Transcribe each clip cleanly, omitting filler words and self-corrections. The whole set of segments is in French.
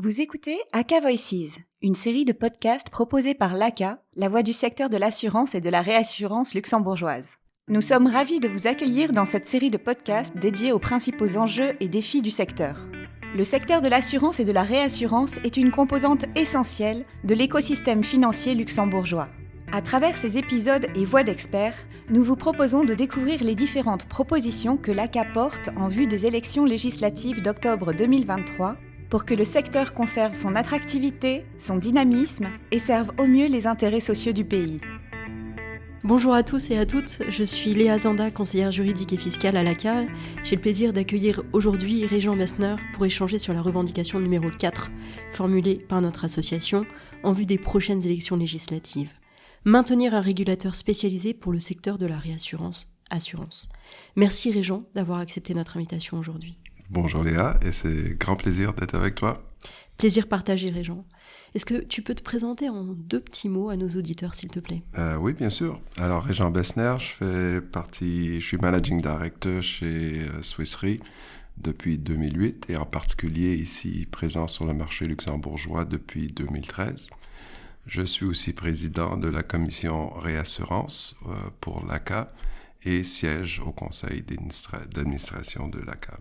Vous écoutez ACA Voices, une série de podcasts proposés par l'ACA, la voix du secteur de l'assurance et de la réassurance luxembourgeoise. Nous sommes ravis de vous accueillir dans cette série de podcasts dédiés aux principaux enjeux et défis du secteur. Le secteur de l'assurance et de la réassurance est une composante essentielle de l'écosystème financier luxembourgeois. À travers ces épisodes et voix d'experts, nous vous proposons de découvrir les différentes propositions que l'ACA porte en vue des élections législatives d'octobre 2023 pour que le secteur conserve son attractivité, son dynamisme et serve au mieux les intérêts sociaux du pays. Bonjour à tous et à toutes, je suis Léa Zanda, conseillère juridique et fiscale à l'ACA. J'ai le plaisir d'accueillir aujourd'hui Régent Messner pour échanger sur la revendication numéro 4 formulée par notre association en vue des prochaines élections législatives. Maintenir un régulateur spécialisé pour le secteur de la réassurance assurance. Merci Régent d'avoir accepté notre invitation aujourd'hui. Bonjour Léa, et c'est grand plaisir d'être avec toi. Plaisir partagé Régent. Est-ce que tu peux te présenter en 2 petits mots à nos auditeurs s'il te plaît ? Oui, bien sûr. Alors Régent Messner, je suis Managing Director chez Swiss Re depuis 2008 et en particulier ici présent sur le marché luxembourgeois depuis 2013. Je suis aussi président de la commission réassurance pour l'ACA et siège au conseil d'administration de l'ACA.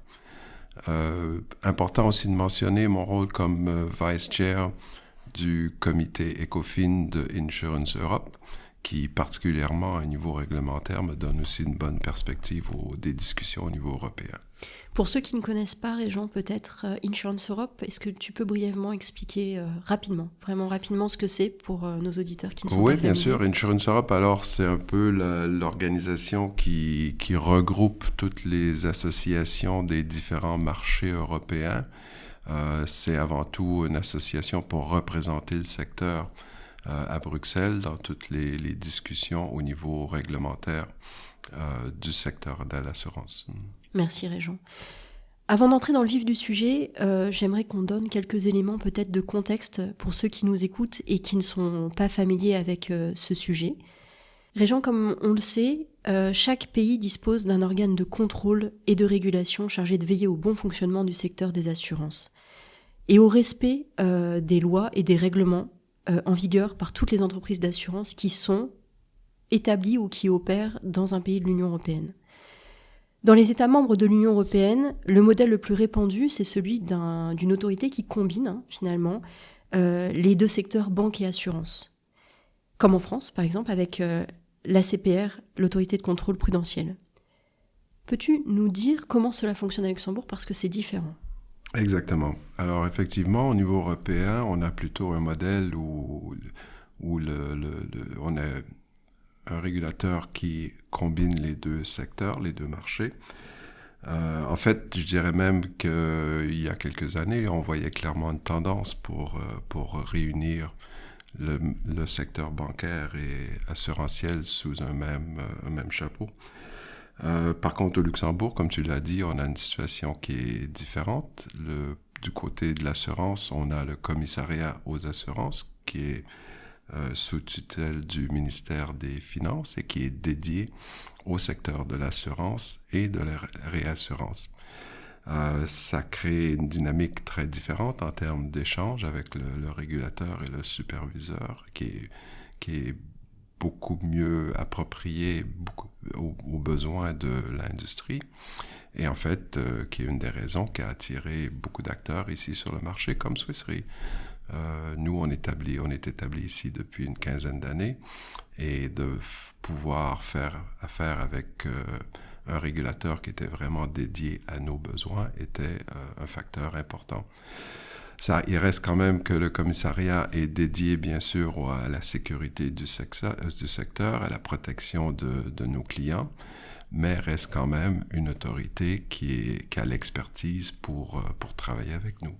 Important aussi de mentionner mon rôle comme vice-chair du comité ECOFIN de Insurance Europe, qui particulièrement à un niveau réglementaire me donne aussi une bonne perspective des discussions au niveau européen. Pour ceux qui ne connaissent pas, Régent, peut-être Insurance Europe, est-ce que tu peux brièvement expliquer vraiment rapidement ce que c'est pour nos auditeurs qui ne sont pas familiers ? Oui, bien sûr. Insurance Europe, alors, c'est un peu l'organisation qui regroupe toutes les associations des différents marchés européens. C'est avant tout une association pour représenter le secteur à Bruxelles dans toutes les discussions au niveau réglementaire du secteur de l'assurance. Merci Régent. Avant d'entrer dans le vif du sujet, j'aimerais qu'on donne quelques éléments peut-être de contexte pour ceux qui nous écoutent et qui ne sont pas familiers avec ce sujet. Régent, comme on le sait, chaque pays dispose d'un organe de contrôle et de régulation chargé de veiller au bon fonctionnement du secteur des assurances et au respect des lois et des règlements en vigueur par toutes les entreprises d'assurance qui sont établies ou qui opèrent dans un pays de l'Union européenne. Dans les États membres de l'Union européenne, le modèle le plus répandu, c'est celui d'une autorité qui combine finalement les 2 secteurs banque et assurance. Comme en France, par exemple, avec l'ACPR, l'autorité de contrôle prudentiel. Peux-tu nous dire comment cela fonctionne à Luxembourg parce que c'est différent ? Exactement. Alors effectivement, au niveau européen, on a plutôt un modèle où on a un régulateur qui combine les 2 secteurs, les 2 marchés. En fait, je dirais même qu'il y a quelques années, on voyait clairement une tendance pour réunir le secteur bancaire et assurantiel sous un même chapeau. Par contre, au Luxembourg, comme tu l'as dit, on a une situation qui est différente. Du côté de l'assurance, on a le commissariat aux assurances qui est sous tutelle du ministère des Finances et qui est dédié au secteur de l'assurance et de la réassurance. Ça crée une dynamique très différente en termes d'échange avec le régulateur et le superviseur qui est beaucoup mieux approprié aux besoins de l'industrie et en fait qui est une des raisons qui a attiré beaucoup d'acteurs ici sur le marché comme Swiss Re. Nous, on est établi ici depuis une quinzaine d'années et de pouvoir faire affaire avec un régulateur qui était vraiment dédié à nos besoins était un facteur important. Il reste quand même que le commissariat est dédié, bien sûr, à la sécurité du secteur, à la protection de nos clients, mais reste quand même une autorité qui a l'expertise pour travailler avec nous.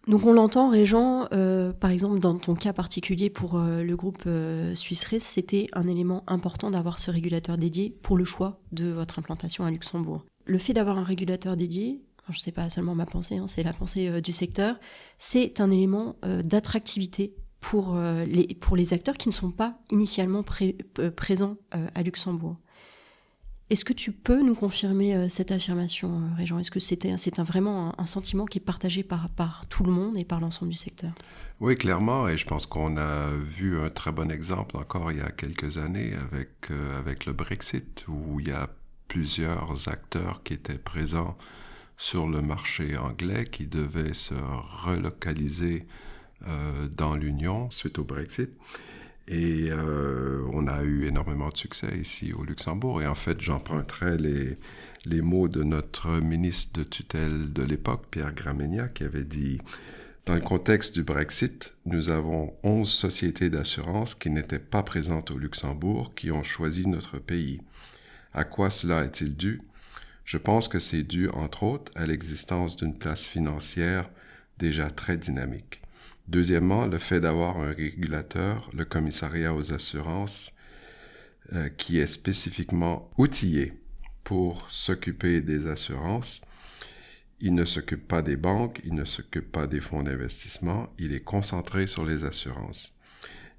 Donc on l'entend, Régent, par exemple dans ton cas particulier pour le groupe Swiss Re, c'était un élément important d'avoir ce régulateur dédié pour le choix de votre implantation à Luxembourg. Le fait d'avoir un régulateur dédié, je ne sais pas seulement ma pensée, c'est la pensée du secteur, c'est un élément d'attractivité pour les acteurs qui ne sont pas initialement présents à Luxembourg. Est-ce que tu peux nous confirmer cette affirmation, Régent ? Est-ce que c'est vraiment un sentiment qui est partagé par tout le monde et par l'ensemble du secteur ? Oui, clairement, et je pense qu'on a vu un très bon exemple encore il y a quelques années avec le Brexit, où il y a plusieurs acteurs qui étaient présents sur le marché anglais qui devaient se relocaliser dans l'Union suite au Brexit. Et on a eu énormément de succès ici au Luxembourg. Et en fait, j'emprunterai les mots de notre ministre de tutelle de l'époque, Pierre Gramegna, qui avait dit « Dans le contexte du Brexit, nous avons 11 sociétés d'assurance qui n'étaient pas présentes au Luxembourg, qui ont choisi notre pays. À quoi cela est-il dû ? Je pense que c'est dû, entre autres, à l'existence d'une place financière déjà très dynamique. Deuxièmement, le fait d'avoir un régulateur, le commissariat aux assurances, qui est spécifiquement outillé pour s'occuper des assurances. Il ne s'occupe pas des banques, il ne s'occupe pas des fonds d'investissement, il est concentré sur les assurances.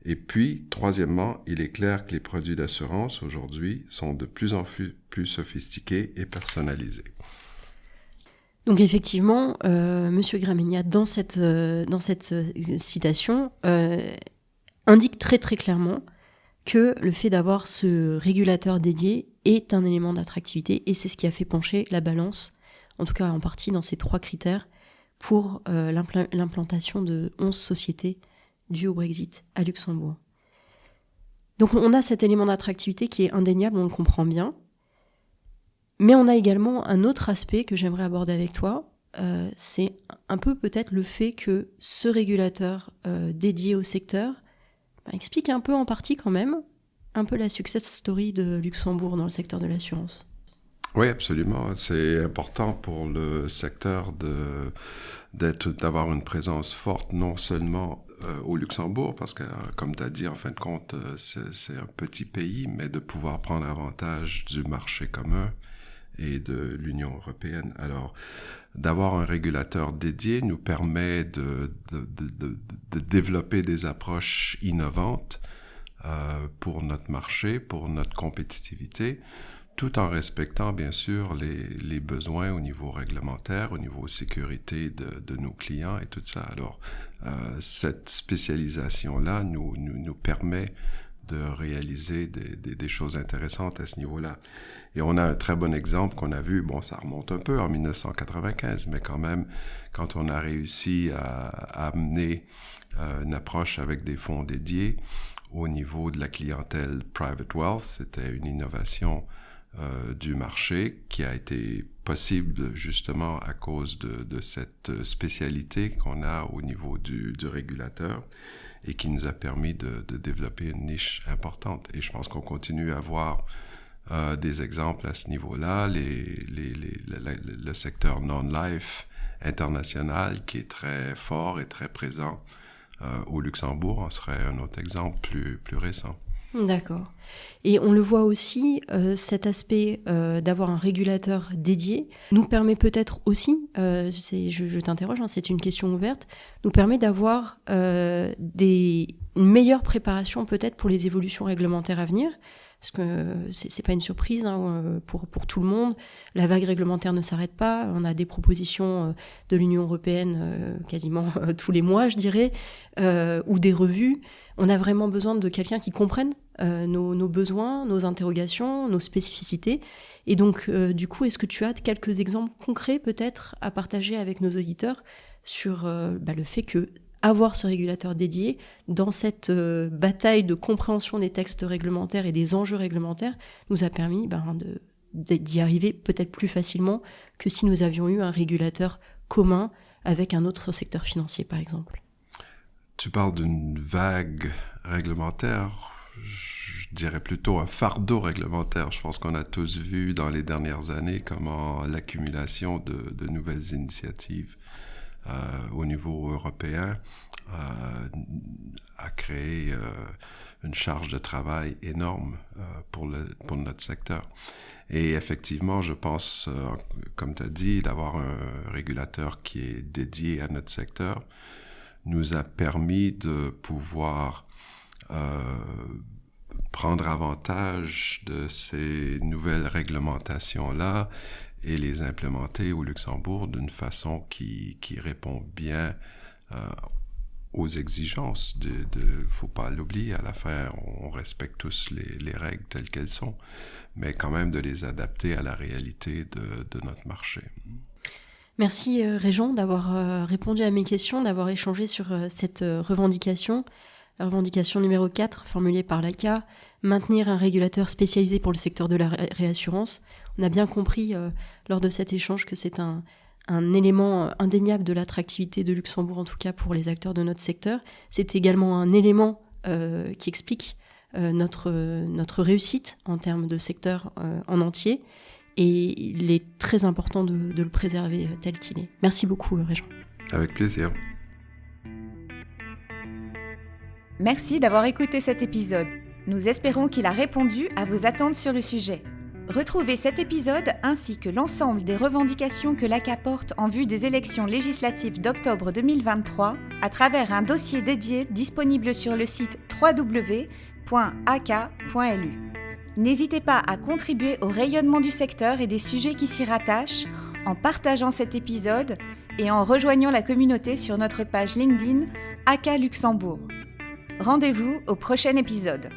Et puis, troisièmement, il est clair que les produits d'assurance aujourd'hui sont de plus en plus sophistiqués et personnalisés. » Donc effectivement, Monsieur Gramegna, dans cette citation, indique très très clairement que le fait d'avoir ce régulateur dédié est un élément d'attractivité et c'est ce qui a fait pencher la balance, en tout cas en partie dans ces 3 critères, pour l'implantation de 11 sociétés dues au Brexit à Luxembourg. Donc on a cet élément d'attractivité qui est indéniable, on le comprend bien. Mais on a également un autre aspect que j'aimerais aborder avec toi, c'est un peu peut-être le fait que ce régulateur dédié au secteur explique un peu en partie quand même, un peu la success story de Luxembourg dans le secteur de l'assurance. Oui, absolument. C'est important pour le secteur d'avoir une présence forte, non seulement au Luxembourg, parce que, comme tu as dit, en fin de compte, c'est un petit pays, mais de pouvoir prendre avantage du marché commun et de l'Union européenne. Alors, d'avoir un régulateur dédié nous permet de développer des approches innovantes pour notre marché, pour notre compétitivité, tout en respectant, bien sûr, les besoins au niveau réglementaire, au niveau sécurité de nos clients et tout ça. Alors, cette spécialisation-là nous permet de réaliser des choses intéressantes à ce niveau-là. Et on a un très bon exemple qu'on a vu, bon, ça remonte un peu en 1995, mais quand même, quand on a réussi à amener une approche avec des fonds dédiés au niveau de la clientèle private wealth, c'était une innovation du marché qui a été possible justement à cause de cette spécialité qu'on a au niveau du régulateur et qui nous a permis de développer une niche importante. Et je pense qu'on continue à voir des exemples à ce niveau-là. Le secteur non-life international qui est très fort et très présent au Luxembourg en serait un autre exemple plus récent. D'accord. Et on le voit aussi, cet aspect d'avoir un régulateur dédié nous permet peut-être aussi, je t'interroge, hein, c'est une question ouverte, nous permet d'avoir une meilleure préparation peut-être pour les évolutions réglementaires à venir, parce que c'est pas une surprise hein, pour tout le monde. La vague réglementaire ne s'arrête pas. On a des propositions de l'Union européenne quasiment tous les mois, je dirais, ou des revues. On a vraiment besoin de quelqu'un qui comprenne nos besoins, nos interrogations, nos spécificités. Et donc, du coup, est-ce que tu as quelques exemples concrets peut-être à partager avec nos auditeurs sur le fait que avoir ce régulateur dédié dans cette bataille de compréhension des textes réglementaires et des enjeux réglementaires nous a permis d'y arriver peut-être plus facilement que si nous avions eu un régulateur commun avec un autre secteur financier, par exemple. Tu parles d'une vague réglementaire, je dirais plutôt un fardeau réglementaire. Je pense qu'on a tous vu dans les dernières années comment l'accumulation de nouvelles initiatives au niveau européen a créé une charge de travail énorme pour notre secteur. Et effectivement, je pense, comme tu as dit, d'avoir un régulateur qui est dédié à notre secteur nous a permis de pouvoir prendre avantage de ces nouvelles réglementations-là et les implémenter au Luxembourg d'une façon qui répond bien aux exigences. Faut pas l'oublier, à la fin, on respecte tous les règles telles qu'elles sont, mais quand même de les adapter à la réalité de notre marché. Merci Régent d'avoir répondu à mes questions, d'avoir échangé sur cette revendication. La revendication numéro 4, formulée par l'ACA, maintenir un régulateur spécialisé pour le secteur de la réassurance. On a bien compris lors de cet échange que c'est un élément indéniable de l'attractivité de Luxembourg, en tout cas pour les acteurs de notre secteur. C'est également un élément qui explique notre réussite en termes de secteur en entier. Et il est très important de le préserver tel qu'il est. Merci beaucoup, Régent. Avec plaisir. Merci d'avoir écouté cet épisode. Nous espérons qu'il a répondu à vos attentes sur le sujet. Retrouvez cet épisode ainsi que l'ensemble des revendications que l'ACA porte en vue des élections législatives d'octobre 2023 à travers un dossier dédié disponible sur le site www.aca.lu. N'hésitez pas à contribuer au rayonnement du secteur et des sujets qui s'y rattachent en partageant cet épisode et en rejoignant la communauté sur notre page LinkedIn ACA Luxembourg. Rendez-vous au prochain épisode.